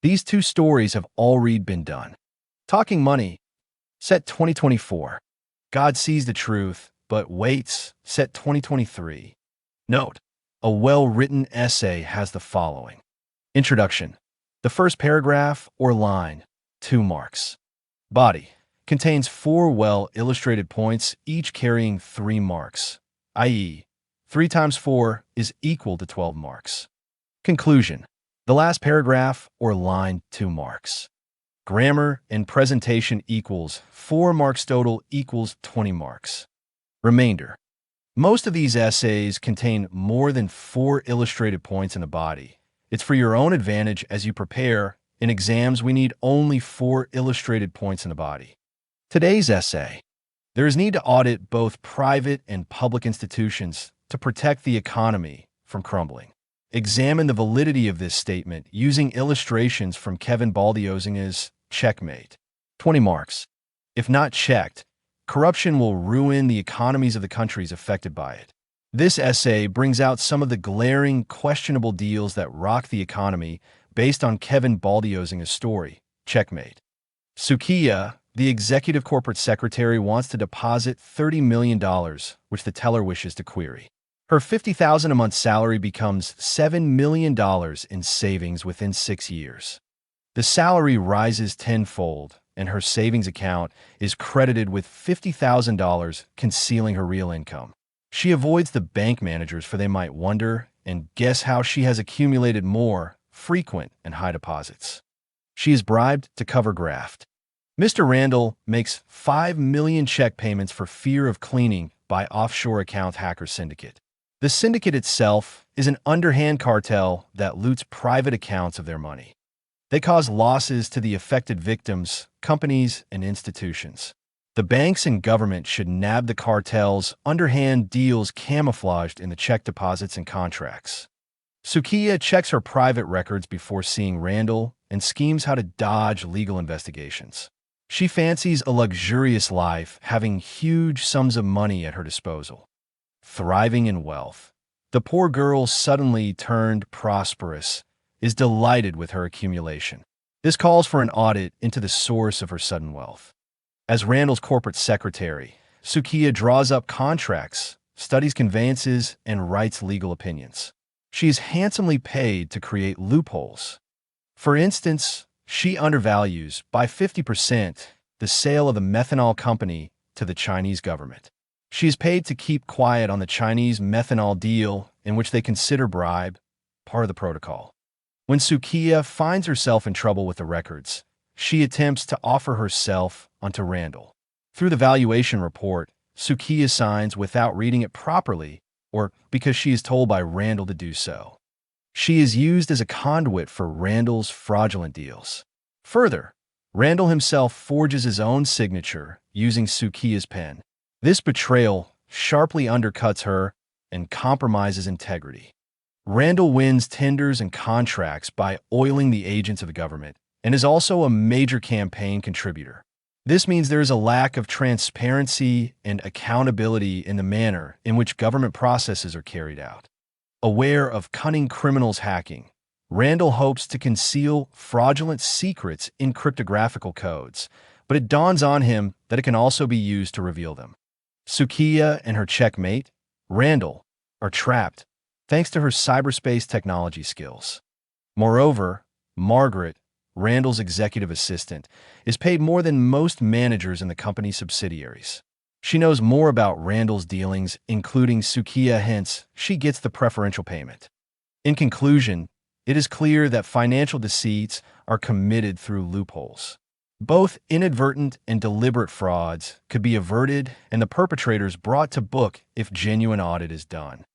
These two stories have already been done. Talking Money, set 2024. God sees the truth, but waits, set 2023. Note, a well-written essay has the following. Introduction. The first paragraph or line, 2 marks. Body, contains 4 well-illustrated points, each carrying 3 marks, i.e., 3 times 4 is equal to 12 marks. Conclusion. The last paragraph or line, 2 marks. Grammar and presentation equals 4 marks total equals 20 marks. Remainder. Most of these essays contain more than 4 illustrated points in the body. It's for your own advantage as you prepare. In exams, we need only 4 illustrated points in the body. Today's essay. There is need to audit both private and public institutions to protect the economy from crumbling. Examine the validity of this statement using illustrations from Kevin Baldiozinga's Checkmate. 20 marks. If not checked, corruption will ruin the economies of the countries affected by it. This essay brings out some of the glaring, questionable deals that rock the economy based on Kevin Baldiozinga's story, Checkmate. Sukiya, the executive corporate secretary, wants to deposit $30 million, which the teller wishes to query. Her $50,000 a month salary becomes $7 million in savings within 6 years. The salary rises tenfold, and her savings account is credited with $50,000, concealing her real income. She avoids the bank managers, for they might wonder and guess how she has accumulated more frequent and high deposits. She is bribed to cover graft. Mr. Randall makes 5 million check payments for fear of cleaning by offshore account hacker syndicate. The syndicate itself is an underhand cartel that loots private accounts of their money. They cause losses to the affected victims, companies, and institutions. The banks and government should nab the cartel's underhand deals camouflaged in the check deposits and contracts. Sukiya checks her private records before seeing Randall and schemes how to dodge legal investigations. She fancies a luxurious life, having huge sums of money at her disposal. Thriving in wealth, the poor girl, suddenly turned prosperous, is delighted with her accumulation. This calls for an audit into the source of her sudden wealth. As Randall's corporate secretary, Sukiya draws up contracts, studies conveyances, and writes legal opinions. She is handsomely paid to create loopholes. For instance, she undervalues by 50% the sale of the methanol company to the Chinese government. She is paid to keep quiet on the Chinese methanol deal, in which they consider bribe part of the protocol. When Sukiya finds herself in trouble with the records, she attempts to offer herself onto Randall. Through the valuation report, Sukiya signs without reading it properly or because she is told by Randall to do so. She is used as a conduit for Randall's fraudulent deals. Further, Randall himself forges his own signature using Sukiya's pen. This betrayal sharply undercuts her and compromises integrity. Randall wins tenders and contracts by oiling the agents of the government and is also a major campaign contributor. This means there is a lack of transparency and accountability in the manner in which government processes are carried out. Aware of cunning criminals hacking, Randall hopes to conceal fraudulent secrets in cryptographical codes, but it dawns on him that it can also be used to reveal them. Sukiya and her checkmate, Randall, are trapped thanks to her cyberspace technology skills. Moreover, Margaret, Randall's executive assistant, is paid more than most managers in the company's subsidiaries. She knows more about Randall's dealings, including Sukiya, hence, she gets the preferential payment. In conclusion, it is clear that financial deceits are committed through loopholes. Both inadvertent and deliberate frauds could be averted and the perpetrators brought to book if genuine audit is done.